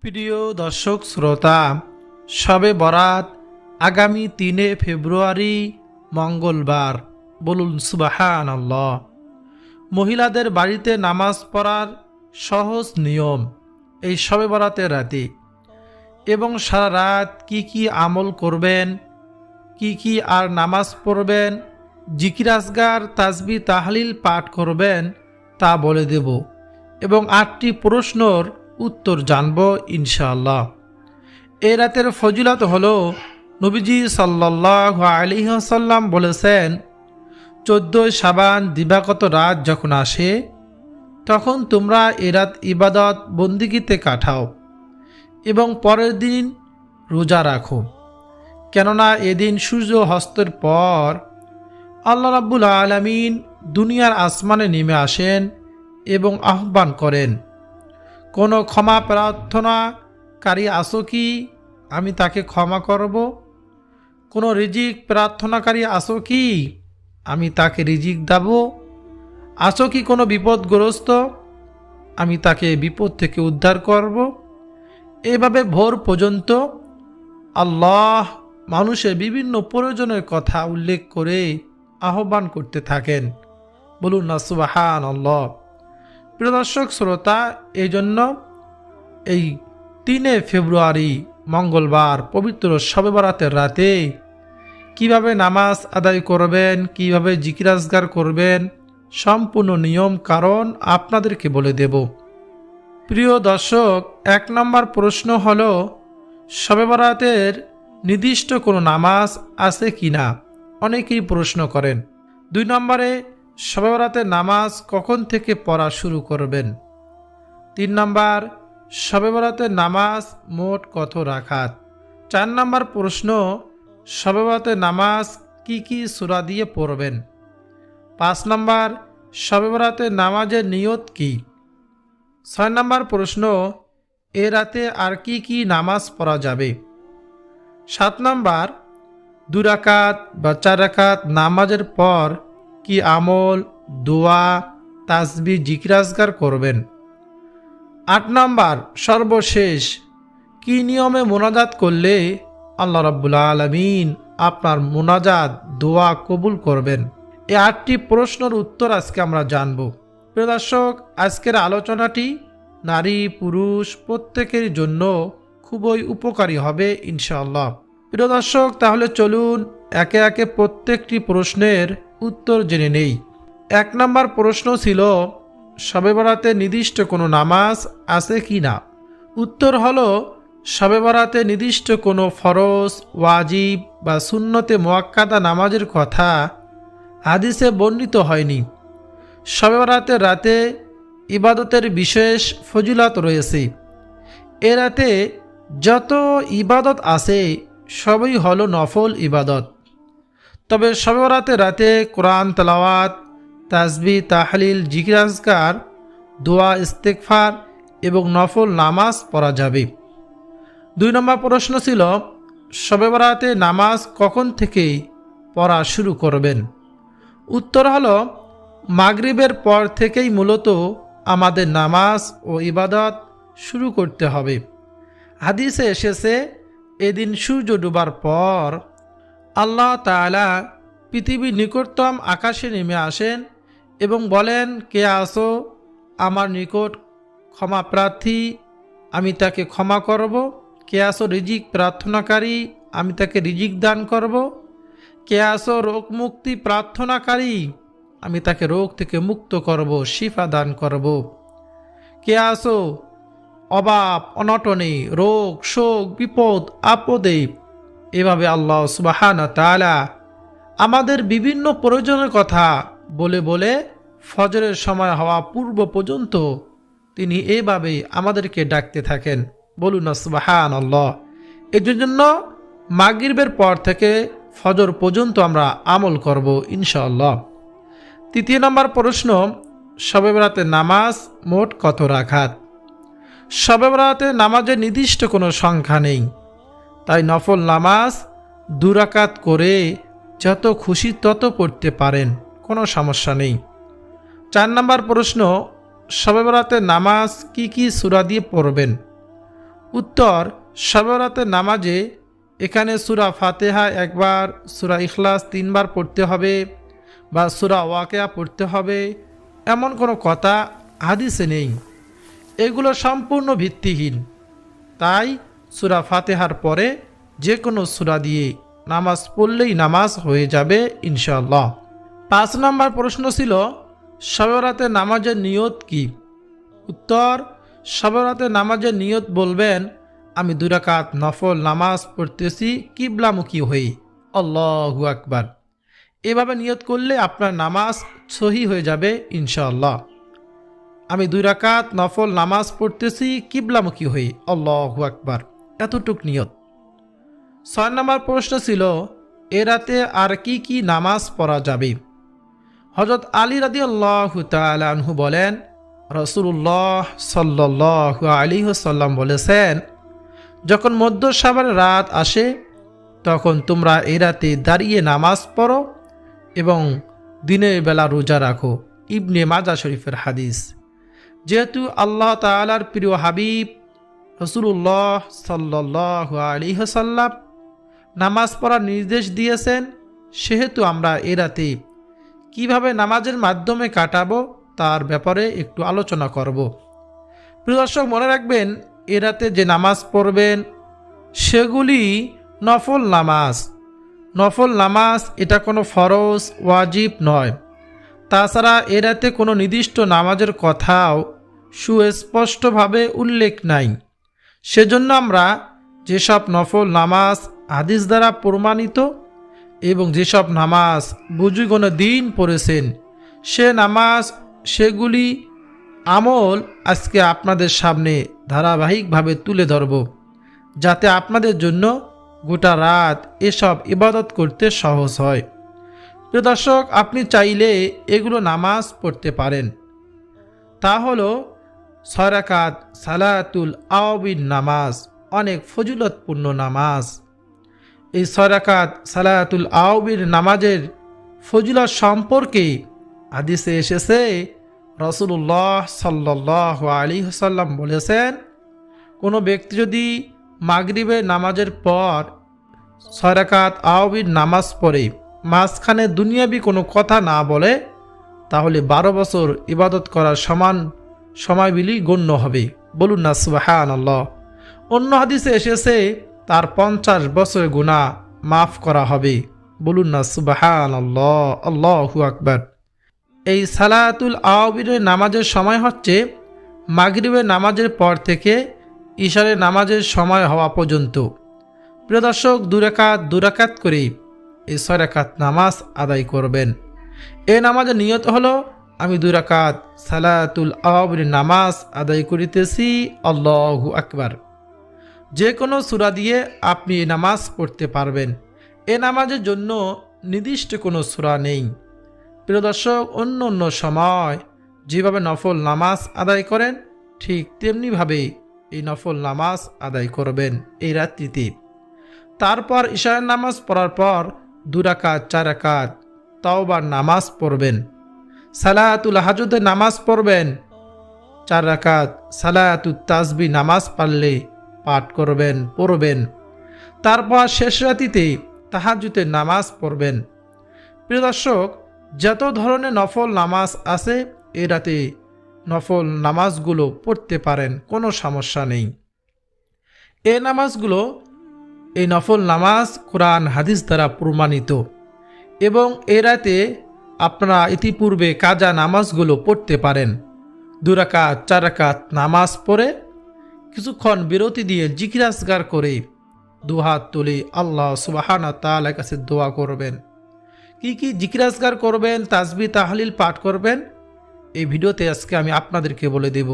প্রিয় দর্শক শ্রোতা, শবে বরাত আগামী ৩ ফেব্রুয়ারি মঙ্গলবার। বলুন সুবহানাল্লাহ। মহিলাদের বাড়িতে নামাজ পড়ার সহজ নিয়ম এই শবে বরাতের রাতে, এবং সারা রাত কি আমল করবেন, কি আর নামাজ পড়বেন, জিকির আজগার তাসবিহ তাহলিল পাঠ করবেন তা বলে দেব, এবং ৮টি প্রশ্নর উত্তর জানব ইনশাআল্লাহ। এই রাতের ফজিলত হলো, নবীজি সাল্লাল্লাহু আলাইহি ওয়াসাল্লাম বলেছেন, 14 শাবান দিবাগত রাত যখন আসে তখন তোমরা এ রাত ইবাদত বন্দিগিতে কাটাও এবং পরের দিন রোজা রাখো, কেননা এদিন সূর্য হস্তের পর আল্লাহ রাব্বুল আলামিন দুনিয়ার আসমানে নেমে আসেন এবং আহ্বান করেন, কোনো ক্ষমা প্রার্থনাকারী আসো কি, আমি তাকে ক্ষমা করব? কোনো রিজিক প্রার্থনাকারী আসো কি, আমি তাকে রিজিক দেব? আসো কি কোনো বিপদগ্রস্ত, আমি তাকে বিপদ থেকে উদ্ধার করব? এভাবে ভোর পর্যন্ত আল্লাহ মানুষের বিভিন্ন প্রয়োজনের কথা উল্লেখ করে আহ্বান করতে থাকেন। বলুন না সুবহানাল্লাহ। প্রিয় দর্শক শ্রোতা, এই জন্য এই ৩ ফেব্রুয়ারি মঙ্গলবার পবিত্র শবে বরাতের রাতে কিভাবে নামাজ আদায় করবেন, কিভাবে জিকির আজগার করবেন, সম্পূর্ণ নিয়ম কারণ আপনাদেরকে বলে দেব। প্রিয় দর্শক, ১ নম্বর প্রশ্ন হলো, শবে বরাতের নির্দিষ্ট কোনো নামাজ আছে কি না, অনেকেই প্রশ্ন করেন। ২ নম্বরে, শবে বরাতের নামাজ কখন থেকে পড়া শুরু করবেন? ৩ নম্বর, শবে বরাতের নামাজ মোট কত রাকাত? ৪ নম্বর প্রশ্ন, শবে বরাতের নামাজ কি সূরা দিয়ে পড়বেন? ৫ নম্বর, শবে বরাতের নামাজের নিয়ত কি? ৬ নম্বর প্রশ্ন, এ রাতে আর কি নামাজ পড়া যাবে? ৭ নম্বর, ২ রাকাত বা ৪ রাকাত নামাজের পর কি আমল, দোয়া, তাসবিহ, জিকির আজগার করবেন? ৮ নম্বর, সর্বশেষ, কি নিয়মে মোনাজাত করলে আল্লাহ রাব্বুল আলামিন আপনার মোনাজাত দোয়া কবুল করবেন? এই ৮টি প্রশ্নের উত্তর আজকে আমরা জানব। প্রিয় দর্শক, আজকের আলোচনাটি নারী পুরুষ প্রত্যেকের জন্য খুবই উপকারী হবে ইনশাআল্লাহ। প্রিয় দর্শক, তাহলে চলুন একে একে প্রত্যেকটি প্রশ্নের উত্তর জেনে নেই। ১ নম্বর প্রশ্ন ছিল, শবে বরাতে নির্দিষ্ট কোনো নামাজ আছে কি না? উত্তর হলো, শবে বরাতে নির্দিষ্ট কোনো ফরজ, ওয়াজিব বা সুন্নতে মুআক্কাদা নামাজের কথা হাদিসে বর্ণিত হয়নি। শবে বরাতের রাতে ইবাদতের বিশেষ ফজিলত রয়েছে। এ রাতে যত ইবাদত আছে সবই হলো নফল ইবাদত। তবে শবে বরাতের রাতে কোরআন তেলাওয়াত, তাসবিহ তাহলিল, জিকির আজকার, দোয়া, ইস্তেগফার এবং নফল নামাজ পড়া যাবে। ২ নম্বর প্রশ্ন ছিল, শবে বরাতে নামাজ কখন থেকে পড়া শুরু করবেন? উত্তর হলো, মাগরিবের পর থেকেই মূলত আমাদের নামাজ ও ইবাদত শুরু করতে হবে। হাদিসে এসেছে, এদিন সূর্য ডোবার পর আল্লাহ তাআলা পৃথিবীর নিকটতম আকাশে নেমে আসেন এবং বলেন, কে আসো আমার নিকট ক্ষমা প্রার্থী, আমি তাকে ক্ষমা করব? কে আসো রিজিক প্রার্থনাকারী, আমি তাকে রিজিক দান করব? কে আসো রোগ মুক্তি প্রার্থনাকারী, আমি তাকে রোগ থেকে মুক্ত করব, শিফা দান করব? কে আসো অভাব অনটনে, রোগ শোক বিপদ আপদে? এভাবে আল্লাহ সুবহানাহু ওয়া তাআলা আমাদের বিভিন্ন প্রয়োজনের কথা বলে বলে ফজরের সময় হওয়া পূর্ব পর্যন্ত তিনি এভাবে আমাদেরকে ডাকতে থাকেন। বলুন না সুবহানাল্লাহ। এর জন্য মাগরিবের পর থেকে ফজর পর্যন্ত আমরা আমল করব ইনশাআল্লাহ। ৩য় নম্বর প্রশ্ন, শবে বরাতের নামাজ মোট কত রাকাত? শবে বরাতের নামাজের নির্দিষ্ট কোনো সংখ্যা নেই, তাই নফল নামাজ ২ রাকাত করে যত খুশি তত পড়তে পারেন, কোনো সমস্যা নেই। ৪ নম্বর প্রশ্ন, শবে বরাতের নামাজ কি সূরা দিয়ে পড়বেন? উত্তর, শবে বরাতের নামাজে এখানে সূরা ফাতিহা একবার, সূরা ইখলাস 3 বার পড়তে হবে বা সূরা ওয়াকিয়া পড়তে হবে এমন কোনো কথা হাদিসে নেই। এগুলো সম্পূর্ণ ভিত্তিহীন। তাই সূরা ফাতিহার পরে যে কোনো সূরা দিয়ে নামাজ পড়লেই নামাজ হয়ে যাবে ইনশাআল্লাহ। 5 নম্বর প্রশ্ন ছিল, শবে বরাতের নামাজের নিয়ত কি? উত্তর, শবে বরাতের নামাজের নিয়ত বলবেন, আমি 2 রাকাত নফল নামাজ পড়তেছি কিবলামুখী হয়ে, আল্লাহু আকবার। এভাবে নিয়ত করলে আপনার নামাজ সহি হয়ে যাবে ইনশাআল্লাহ। আমি 2 রাকাত নফল নামাজ পড়তেছি কিবলামুখী হয়ে, আল্লাহু আকবার, এতটুক নিয়ত। 6 নম্বর প্রশ্ন ছিল, এ রাতে আর কি কি নামাজ পড়া যাবে? হযরত আলী রাদিয়াল্লাহু তাআলা আনহু বলেন, রাসূলুল্লাহ সাল্লাল্লাহু আলাইহি ওয়াসাল্লাম বলেছেন, যখন মধ্য শাবানের রাত আসে তখন তোমরা এই রাতে দাঁড়িয়ে নামাজ পড়ো এবং দিনের বেলা রোজা রাখো। ইবনে মাজাহ শরীফের হাদিস। যেহেতু আল্লাহ তাআলার প্রিয় হাবিব রাসূলুল্লাহ সাল্লাল্লাহু আলাইহি ওয়াসাল্লাম নামাজ পড়ার নির্দেশ দিয়েছেন, সেহেতু আমরা এই রাতে কীভাবে নামাজের মাধ্যমে কাটাবো তার ব্যাপারে একটু আলোচনা করব। প্রিয় দর্শক, মনে রাখবেন, এ রাতে যে নামাজ পড়বেন সেগুলি নফল নামাজ। নফল নামাজ এটা কোনো ফরজ ওয়াজিব নয়। তাছাড়া এ রাতে কোনো নির্দিষ্ট নামাজের কথাও সুস্পষ্টভাবে উল্লেখ নাই। সেজন্য আমরা যেসব নফল নামাজ হাদিস দ্বারা প্রমাণিত এবং যেসব নামাজ বুজুর্গণ দিন পড়েছেন সে নামাজ, সেগুলি আমল আজকে আপনাদের সামনে ধারাবাহিকভাবে তুলে ধরব, যাতে আপনাদের জন্য গোটা রাত এসব ইবাদত করতে সহজ হয়। প্রিয় দর্শক, আপনি চাইলে এগুলো নামাজ পড়তে পারেন। তা হলো 6 রাকাত সালাতুল আওয়াবিন নামাজ, অনেক ফজিলতপূর্ণ নামাজ। এই 6 রাকাত সালাতুল আওয়াবিন নামাজের ফজিলত সম্পর্কে হাদিসে এসেছে, রাসূলুল্লাহ সাল্লাল্লাহু আলাইহি ওয়াসাল্লাম বলেছেন, কোনো ব্যক্তি যদি মাগরিবের নামাজের পর 6 রাকাত আওয়াবিন নামাজ পড়ে মাঝখানে দুনিয়াবি কোনো কথা না বলে, তাহলে 12 বছর ইবাদত করার সমান সময়গুলি গণ্য হবে। বলুন না সুবহানাল্লাহ। অন্য হাদিসে এসেছে তার 50 বছরের গুনাহ মাফ করা হবে। বলুন না সুবহানাল্লাহ, আল্লাহু আকবার। এই সালাতুল আওয়াবিনের নামাজের সময় হচ্ছে মাগরিবের নামাজের পর থেকে ইশারের নামাজের সময় হওয়া পর্যন্ত। প্রিয় দর্শক, 2 রাকাত করে এই 6 রাকাত নামাজ আদায় করবেন। এই নামাজের নিয়ত হলো, আমি 2 রাকাত সালাতুল আওয়াবিনের নামাজ আদায় করিতেছি, আল্লাহু আকবার। যে কোনো সূরা দিয়ে আপনি এই নামাজ পড়তে পারবেন। এ নামাজের জন্য নির্দিষ্ট কোনো সূরা নেই। প্রিয় দর্শক, অন্য সময় যেভাবে নফল নামাজ আদায় করেন ঠিক তেমনিভাবে এই নফল নামাজ আদায় করবেন এই রাত্রিতে। তারপর ইশারের নামাজ পড়ার পর 2 রাকাত 4 রাকাত তাওবার নামাজ পড়বেন। সালাতুল হাজুদের নামাজ পড়বেন। 4 রাকাত সালাতুত তাসবিহ নামাজ পারলে পাঠ করবেন, পড়বেন। তারপর শেষ রাতিতে তাহাজ্জুদের নামাজ পড়বেন। প্রিয় দর্শক, যত ধরনের নফল নামাজ আছে এ রাতে নফল নামাজগুলো পড়তে পারেন, কোনো সমস্যা নেই। এই নফল নামাজ কোরআন হাদিস দ্বারা প্রমাণিত এবং এ রাতে আপনারা ইতিপূর্বে কাজা নামাজগুলো পড়তে পারেন। 2 রাকাত 4 রাকাত নামাজ পড়ে কিছুক্ষণ বিরতি দিয়ে জিকির আজকার করে 2 হাত তুলে আল্লাহ সুবহানাহু ওয়া তাআলার কাছে দোয়া করবেন। কি জিকির আজকার করবেন, তাসবিহ তাহলিল পাঠ করবেন, এই ভিডিওতে আজকে আমি আপনাদেরকে বলে দেব।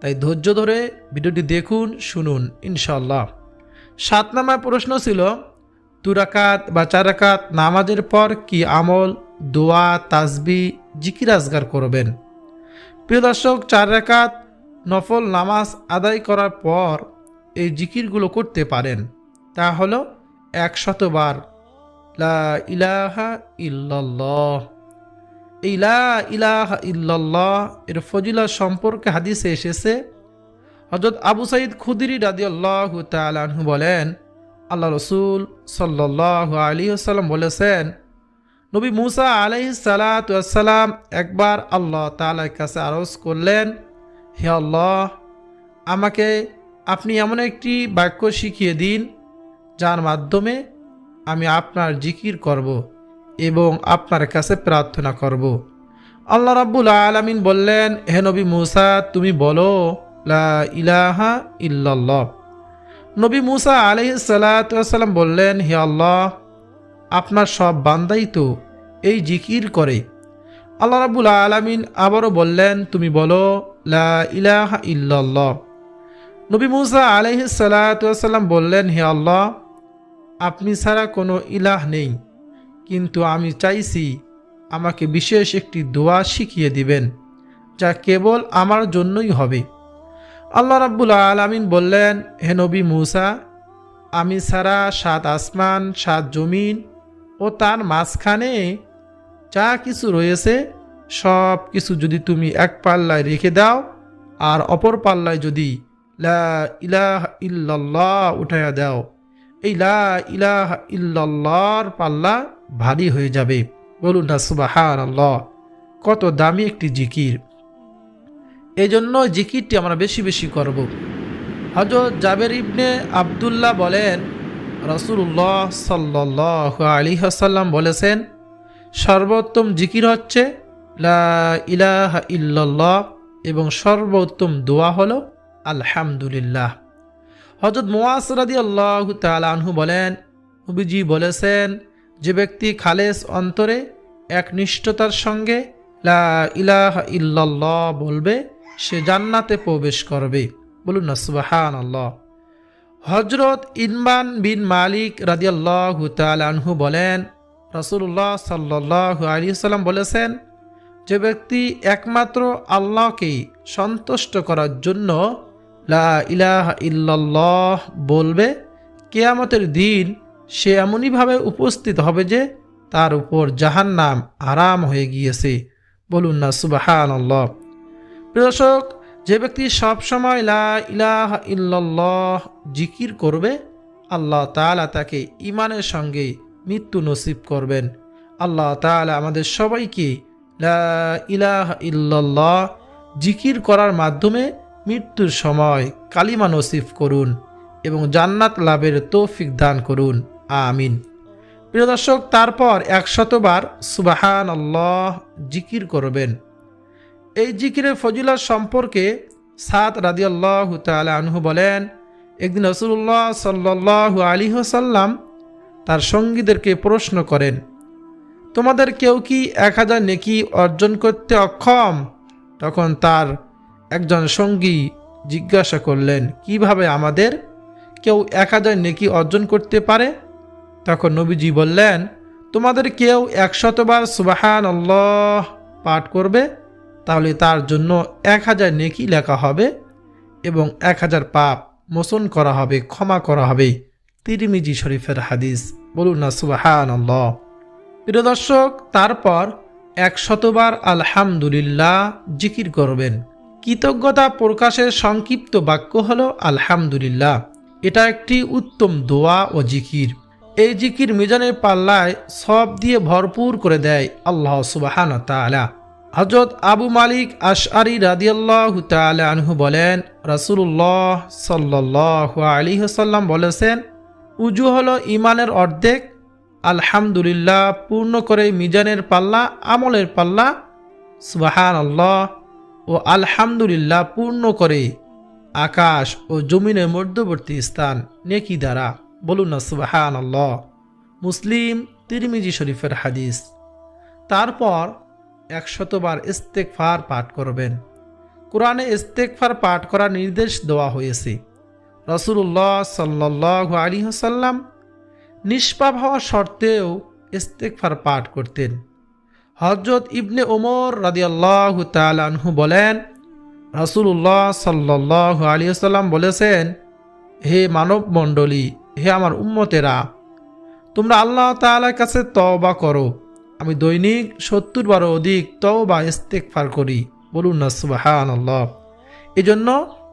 তাই ধৈর্য ধরে ভিডিওটি দেখুন, শুনুন ইনশাআল্লাহ। 7 নম্বর প্রশ্ন ছিল, 2 রাকাত বা 4 রাকাত নামাজের পর কি আমল, দোয়া, তাসবিহ, জিকির আজকার করবেন? প্রিয় দর্শক, 4 রাকাত নফল নামাজ আদায় করার পর এই জিকিরগুলো করতে পারেন। তা হলো 100 বার লা ইলাহা ইল্লাল্লাহ। এই লা ইলাহা ইল্লাল্লাহ এর ফজিলত সম্পর্কে হাদিসে এসেছে, হযরত আবু সাঈদ খুদরি রাদিয়াল্লাহু তাআলা আনহু বলেন, আল্লাহ রাসূল সাল্লাল্লাহু আলাইহি ওয়াসাল্লাম বলেছেন, নবী মুসা আলাইহিস সালাতু ওয়াস সালাম একবার আল্লাহ তাআলার কাছে আরজ করলেন, হে আল্লাহ, আমাকে আপনি এমন একটি বাক্য শিখিয়ে দিন যার মাধ্যমে আমি আপনার জিকির করব এবং আপনার কাছে প্রার্থনা করব। আল্লাহ রাব্বুল আলামিন বললেন, হে নবী মুসা, তুমি বলো লা ইলাহা ইল্লাল্লাহ। নবী মুসা আলাইহিস সালাতু ওয়াস সালাম বললেন, হে আল্লাহ, আপনার সব বান্দাই তো এই জিকির করে। আল্লাহ রাব্বুল আলামিন আবারও বললেন, তুমি বলো লা ইলাহা ইল্লাল্লাহ। নবী মুসা আলাইহিস সালাতু ওয়াস সালাম বললেন, হে আল্লাহ, আপনি ছাড়া কোনো ইলাহ নেই, কিন্তু আমি চাইছি আমাকে বিশেষ একটি দোয়া শিখিয়ে দিবেন যা কেবল আমার জন্যই হবে। আল্লাহ রাব্বুল আলামিন বললেন, হে নবী মুসা, আমি ছাড়া 7 আসমান 7 জমিন ও তার মাঝখানে যা কিছু রয়েছে সব কিছু যদি তুমি এক পাল্লায় রেখে দাও আর অপর পাল্লায় যদি লা ইলাহা ইল্লাল্লাহ উঠাইয়া দাও, এই লা ইলাহা ইল্লাল্লাহর পাল্লা ভারী হয়ে যাবে। বলুন না সুবহানাল্লাহ। কত দামি একটি জিকির! এই জন্য জিকিরটি আমরা বেশি বেশি করব। হযরত জাবের ইবনে আব্দুল্লাহ বলেন, রাসূলুল্লাহ সাল্লাল্লাহু আলাইহি ওয়াসাল্লাম বলেছেন, সর্বোত্তম জিকির হচ্ছে লা ইলাহা ইল্লাল্লাহ এবং সর্বোত্তম দোয়া হলো আলহামদুলিল্লাহ। হযরত মুআজ রাদিয়াল্লাহু তাআলা আনহু বলেন, নবীজি বলেছেন, যে ব্যক্তি খালেস অন্তরে একনিষ্ঠতার সঙ্গে লা ইলাহা ইল্লাল্লাহ বলবে সে জান্নাতে প্রবেশ করবে। বলুন না সুবহানাল্লাহ। হযরত ইনবান বিন মালিক রাদিয়াল্লাহু তাআলা আনহু বলেন, রাসূলুল্লাহ সাল্লাল্লাহু আলাইহি ওয়াসাল্লাম বলেছেন, যে ব্যক্তি একমাত্র আল্লাহকে সন্তুষ্ট করার জন্য লা ইলাহা ইল্লাল্লাহ বলবে, কিয়ামতের দিন সে এমনইভাবে উপস্থিত হবে যে তার উপর জাহান্নাম আরাম হয়ে গিয়েছে। বলুন না সুবহানাল্লাহ। প্রিয় দর্শক, যে ব্যক্তি সবসময় লা ইলাহা ইল্লাল্লাহ জিকির করবে, আল্লাহ তাআলা তাকে ঈমানের সঙ্গে মৃত্যু নসিব করবেন। আল্লাহ তাআলা আমাদের সবাইকে লা ইলাহা ইল্লাল্লাহ জিকির করার মাধ্যমে মৃত্যুর সময় কালিমা নসিব করুন এবং জান্নাত লাভের তৌফিক দান করুন, আমিন। প্রিয় দর্শক, তারপর 100 বার সুবহানাল্লাহ জিকির করবেন। এই জিকিরের ফজিলত সম্পর্কে সাদ রাদিয়াল্লাহু তাআলা আনহু বলেন, একদিন রাসূলুল্লাহ সাল্লাল্লাহু আলাইহি ওয়াসাল্লাম তার সঙ্গীদেরকে প্রশ্ন করেন, তোমাদের কেউ কি 1000 নেকি অর্জন করতে অক্ষম? তখন তার একজন সঙ্গী জিজ্ঞাসা করলেন, কিভাবে আমাদের কেউ 1000 নেকি অর্জন করতে পারে? তখন নবীজি বললেন, তোমাদের কেউ 100 বার সুবহানাল্লাহ পাঠ করবে, তাহলে তার জন্য 1000 নেকি লেখা হবে এবং 1000 পাপ মোচন করা হবে, ক্ষমা করা হবে। তিরমিজি শরীফের হাদিস। বলুন না সুবহানাল্লাহ। প্রিয় দর্শক, তারপর 100 বার আলহামদুলিল্লাহ জিকির করবেন। কৃতজ্ঞতা প্রকাশের সংক্ষিপ্ত বাক্য হলো আলহামদুলিল্লাহ। এটা একটি উত্তম দোয়া ও জিকির। এই জিকির মিজানের পাল্লায় সব দিয়ে ভরপুর করে দেয় আল্লাহ সুবহানাহু ওয়া তাআলা। হযরত আবু মালিক আশআরী রাদিয়াল্লাহু তাআলা আনহু বলেন, রাসূলুল্লাহ সাল্লাল্লাহু আলাইহি ওয়াসাল্লাম বলেছেন, উজু হলো ঈমানের অর্ধেক। আলহামদুলিল্লাহ পূর্ণ করে মিজানের পাল্লা, আমলের পাল্লা সুবহানাল্লাহ ও আলহামদুলিল্লাহ পূর্ণ করে আকাশ ও জমিনের মধ্যবর্তী স্থান নেকি দ্বারা। বলুন না সুবহানাল্লাহ। মুসলিম, তিরমিজি শরীফের হাদিস। তারপর 100 বার ইস্তেগফার পাঠ করবেন। কোরআনে ইস্তেগফার পাঠ করার নির্দেশ দেওয়া হয়েছে। রাসূলুল্লাহ সাল্লাল্লাহু আলাইহি ওয়াসাল্লাম নিষ্পাপ হওয়া সত্ত্বেও ইস্তেগফার পাঠ করতেন। হযরত ইবনে ওমর রাদিয়াল্লাহু তাআলা আনহু বলেন, রাসূলুল্লাহ সাল্লাল্লাহু আলাইহি ওয়াসাল্লাম বলেছেন, হে মানব মণ্ডলী, হে আমার উম্মতেরা, তোমরা আল্লাহ তাআলার কাছে তওবা করো। আমি দৈনিক 70 বারও অধিক তওবা ইস্তেগফার করি। বলুন না সুবহানাল্লাহ। এজন্য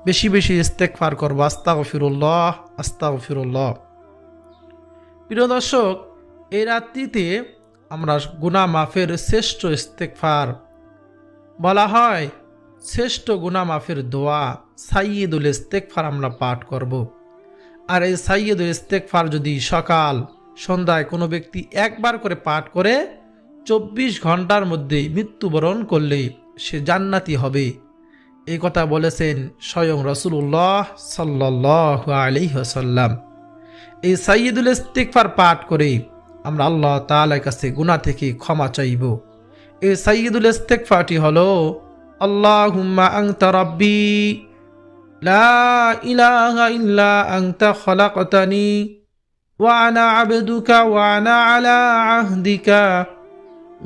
বেশি বেশি ইস্তেগফার করব, আস্তাগফিরুল্লাহ আস্তাগফিরুল্লাহ। প্রিয় দর্শক, এই রাত্রিতে আমরা গুনাহ মাফের শ্রেষ্ঠ ইস্তেগফার বলা হয়, শ্রেষ্ঠ গুনাহ মাফের দোয়া সাইয়্যিদুল ইস্তেগফার আমরা পাঠ করব। আর এই সাইয়্যিদুল ইস্তেগফার যদি সকাল সন্ধ্যায় কোনো ব্যক্তি একবার করে পাঠ করে 24 ঘন্টার মধ্যে মৃত্যুবরণ করলে সে জান্নাতি হবে, এই কথা বলেছেন স্বয়ং রাসূলুল্লাহ সাল্লাল্লাহু আলাইহি ওয়াসাল্লাম। এই সাইয়্যিদুল ইস্তেগফার পাঠ করে আমরা আল্লাহ তাআলার কাছে গুনাহ থেকে ক্ষমা চাইব। এই সাইয়্যিদুল ইস্তেগফারটি হলো, আল্লাহুম্মা আনতা রাব্বি লা ইলাহা ইল্লা আনতা খলাকতানি ওয়া আনা আবদুকা ওয়া আনা আলা আহদিকা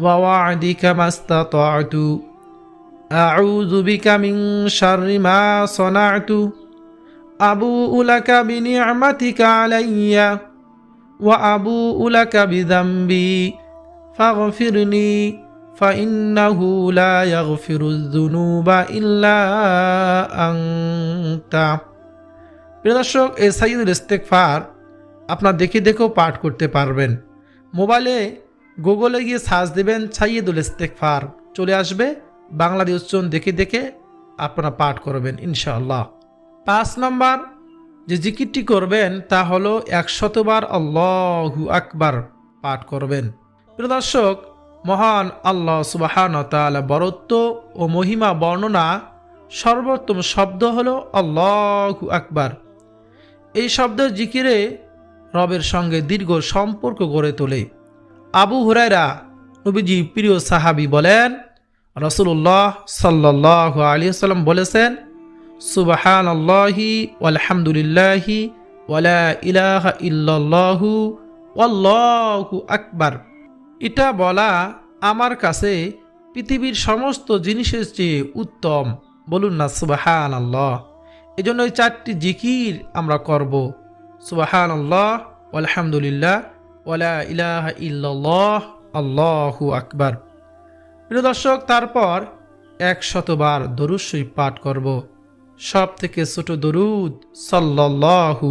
ওয়া ওয়া'দিকা মাস্তাতা'তু আউযু বিকা মিন শাররি মা সানা'তু আবু'ু লাকা বিনি'মাতিকা আলাইয়া ওয়া আবু'ু লাকা বিযামবি ফাগফিরনি ফাইন্নাহু লা ইয়াগফিরুয যুনুবা ইল্লা আনতা। প্রিয় দর্শক, এই সাইয়্যিদুল ইস্তেগফার আপনার দেখেও পাঠ করতে পারবেন। মোবাইলে গুগলে গিয়ে সার্চ দেবেন সাইয়্যিদুল ইস্তেগফার, চলে আসবে। বাংলাদেশ উচ্চারণ দেখে আপনারা পাঠ করবেন ইনশাআল্লাহ। 5 নম্বর যে জিকিরটি করবেন তা হলো 100 বার আল্লাহু আকবার পাঠ করবেন। প্রিয় দর্শক, মহান আল্লাহ সুবহানাহু ওয়া তাআলা বরত্ব ও মহিমা বর্ণনা সর্বোত্তম শব্দ হলো আল্লাহু আকবার। এই শব্দের জিকিরে রবের সঙ্গে দীর্ঘ সম্পর্ক গড়ে তোলে। আবু হুরায়রা নবীজি প্রিয় সাহাবী বলেন, রাসূলুল্লাহ সাল্লাল্লাহু আলাইহি ওয়াসাল্লাম বলেছেন, সুবহানাল্লাহি ওয়ালহামদুলিল্লাহি ওয়ালা ইলাহা ইল্লাল্লাহু ওয়াল্লাহু আকবার। এটা বলা আমার কাছে পৃথিবীর সমস্ত জিনিসের চেয়ে উত্তম, বলুন না সুবহানাল্লাহ। এজন্য এই 4টি জিকির আমরা করব, সুবহানাল্লাহ, আলহামদুলিল্লাহ, ওয়ালা ইলাহা ইল্লাল্লাহ, আল্লাহু আকবার। প্রিয় দর্শক, তারপর 100 বার দরুদ শরীফ পাঠ করব। সব থেকে ছোট দরুদ সাল্লাল্লাহু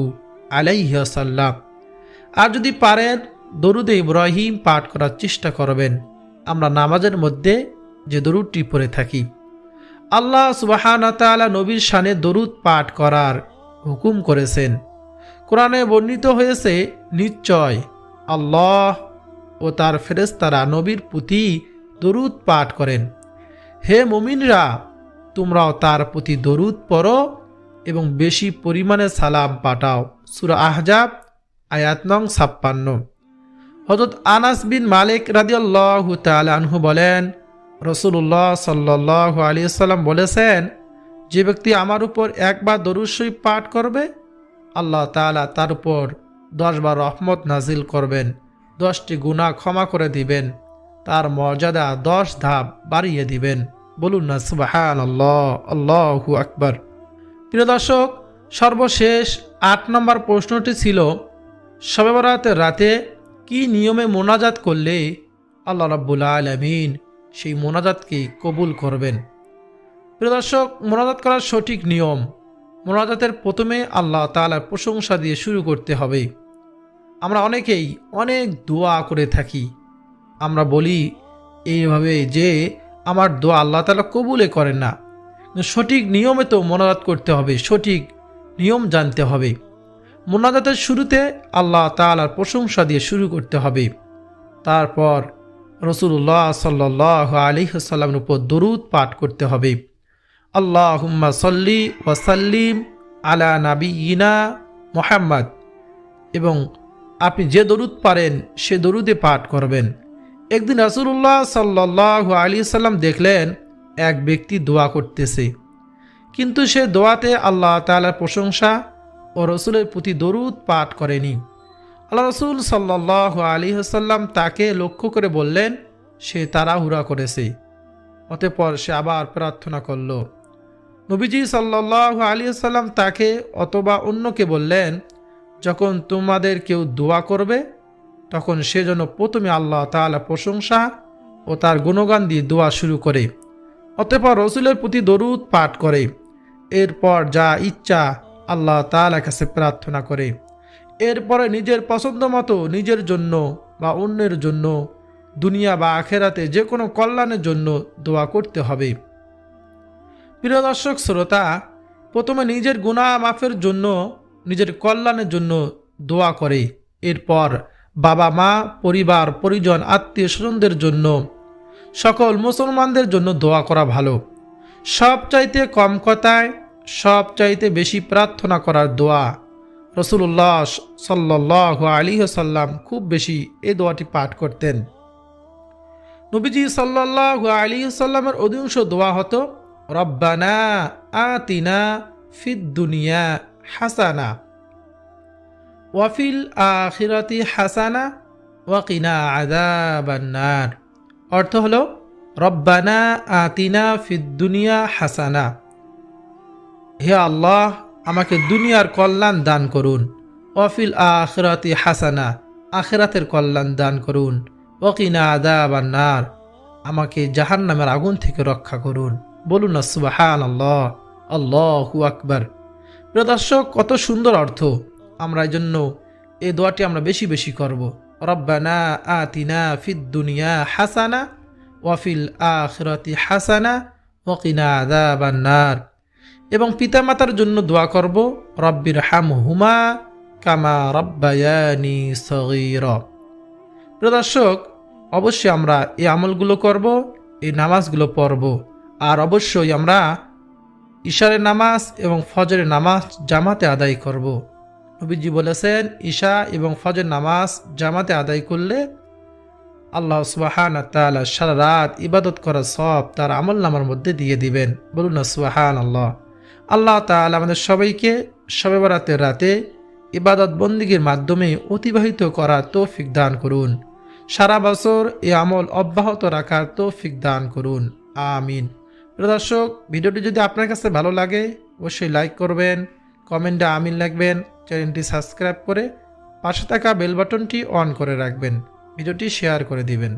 আলাইহি ওয়াসাল্লাম। আর যদি পারেন দরুদে ইব্রাহিম পাঠ করার চেষ্টা করবেন। আমরা নামাজের মধ্যে যে দরুদটি পড়ে থাকি, আল্লাহ সুবহানাহু ওয়া তাআলা নবীর শানে দরুদ পাঠ করার হুকুম করেছেন। কোরআনে বর্ণিত হয়েছে, নিশ্চয় আল্লাহ ও তার ফেরেশতারা নবীর প্রতি দরুদ পাঠ করেন। হে মুমিনরা, তোমরাও তার প্রতি দরুদ পড়ো এবং বেশি পরিমাণে সালাম পাঠাও। সূরা আহজাব আয়াত নং 56। হযরত আনাস বিন মালিক রাদিয়াল্লাহু তাআলা আনহু বলেন, রাসূলুল্লাহ সাল্লাল্লাহু আলাইহি ওয়াসাল্লাম বলেছেন, যে ব্যক্তি আমার উপর একবার দরুদ শরীফ পাঠ করবে, আল্লাহ তাআলা তার উপর 10 বার রহমত নাজিল করবেন, 10টি গুনাহ ক্ষমা করে দিবেন, তার মর্যাদা 10 ধাপ বাড়িয়ে দিবেন। বলুন না সুবহানাল্লাহ, আল্লাহু আকবার। প্রিয় দর্শক, সর্বশেষ 8 নম্বর প্রশ্নটি ছিল, শবে বরাতের রাতে কি নিয়মে মোনাজাত করলে আল্লাহ রাব্বুল আলামিন সেই মোনাজাতকে কবুল করবেন। প্রিয় দর্শক, মোনাজাত করার সঠিক নিয়ম, মোনাজাতের প্রথমে আল্লাহ তাআলার প্রশংসা দিয়ে শুরু করতে হবে। আমরা অনেকেই অনেক দোয়া করে থাকি, আমরা বলি এইভাবে যে আমার দোয়া আল্লাহ তাআলা কবুলে করেন না। সঠিক নিয়মে তো মোনাজাত করতে হবে, সঠিক নিয়ম জানতে হবে। মোনাজাতের শুরুতে আল্লাহ তাআলার প্রশংসা দিয়ে শুরু করতে হবে। তারপর রাসূলুল্লাহ সাল্লাল্লাহু আলাইহি ওয়াসাল্লামের উপর দরুদ পাঠ করতে হবে। আল্লাহুম্মা সাল্লি ওয়া সাল্লিম আলা নাবিয়িনা মুহাম্মদ। এবং আপনি যে দরুদ পারেন সে দরুদে পাঠ করবেন। একদিন রাসূলুল্লাহ সাল্লাল্লাহু আলাইহি ওয়াসাল্লাম দেখলেন এক ব্যক্তি দোয়া করতেছে, কিন্তু সে দোয়াতে আল্লাহ তাআলার প্রশংসা ও রসুলের প্রতি দরুদ পাঠ করেনি। আল্লাহ রসুল সাল্লাল্লাহু আলাইহি ওয়াসাল্লাম তাকে লক্ষ্য করে বললেন, সে তাড়াহুড়া করেছে। অতঃপর সে আবার প্রার্থনা করল। নবীজি সাল্লাল্লাহু আলাইহি ওয়াসাল্লাম তাকে অথবা অন্যকে বললেন, যখন তোমাদের কেউ দোয়া করবে তখন সে যেন প্রথমে আল্লাহ তাআলা প্রশংসা ও তার গুণগান দিয়ে দোয়া শুরু করে, অতঃপর রসুলের প্রতি দরুদ পাঠ করে। এরপর যা ইচ্ছা আল্লাহ তাআলার কাছে প্রার্থনা করে। এরপরে নিজের পছন্দ মতো নিজের জন্য বা অন্যের জন্য দুনিয়া বা আখেরাতে যে কোনো কল্যাণের জন্য দোয়া করতে হবে। প্রিয় দর্শক শ্রোতা, প্রথমে নিজের গুনাহ মাফের জন্য, নিজের কল্যাণের জন্য দোয়া করে। এরপর বাবা মা, পরিবার পরিজন, আত্মীয় স্বজনদের জন্য, সকল মুসলমানদের জন্য দোয়া করা ভালো। সবচাইতে কম কথায় সবচাইতে বেশি প্রার্থনা করার দোয়া রাসূলুল্লাহ সাল্লাল্লাহু আলাইহি ওয়াসাল্লাম খুব বেশি এই দোয়াটি পাঠ করতেন। নবীজি সাল্লাল্লাহু আলাইহি ওয়াসাল্লামের অধিকাংশ দোয়া হতো রব্বানা আতিনা ফিদ দুনিয়া হাসানা ওয়া ফিল আখিরাতি হাসানা ওয়া কিনা আযাবান নার। অর্থ হলো রব্বানা আতিনা ফিদ দুনিয়া হাসানা, হে আল্লাহ আমাকে দুনিয়ার কল্যাণ দান করুন, ওয়া ফিল আখিরাতি হাসানা, আখিরাতের কল্যাণ দান করুন, ওয়া কিনা আযাবান নার, আমাকে জাহান্নামের আগুন থেকে রক্ষা করুন। বলুন না সুবহানাল্লাহ, আল্লাহু আকবার। প্রিয় দর্শক, কত সুন্দর অর্থ। আমরা এই জন্য এই দোয়াটি আমরা বেশি বেশি করব। রব্বানা আতিনা ফিদ দুনিয়া হাসানা ওয়া ফিল আখিরাতি হাসানা ওয়া কিনা আযাবান নার। এবং পিতামাতার জন্য দোয়া করব রব্বির হামহুমা কামা রব্বায়ানি সগীরা। প্রিয় দর্শক, অবশ্যই আমরা এই আমলগুলো করব, এই নামাজগুলো পড়ব। আর অবশ্যই আমরা ইশারের নামাজ এবং ফজরের নামাজ জামাতে আদায় করব। নবীজি বলেছেন ঈশা এবং ফজর নামাজ জামাতে আদায় করলে আল্লাহ সুবহানাহু ওয়া তাআলা সারা রাত ইবাদত করার সওয়াব তার আমলনামার মধ্যে দিয়ে দিবেন। বলুন না সুবহানাল্লাহ। আল্লাহ তাআলা আমাদের সবাইকে শবে বরাতের রাতে ইবাদত বন্দেগীর মাধ্যমে অতিবাহিত করার তৌফিক দান করুন। সারা বছর এই আমল অব্যাহত রাখার তৌফিক দান করুন, আমিন। প্রিয় দর্শক, ভিডিওটি যদি আপনার কাছে ভালো লাগে অবশ্যই লাইক করবেন, কমেন্টে আমিন লিখবেন, চ্যানেলটি সাবস্ক্রাইব করে পাশে থাকা বেল বাটনটি অন করে রাখবেন, ভিডিওটি শেয়ার করে দিবেন।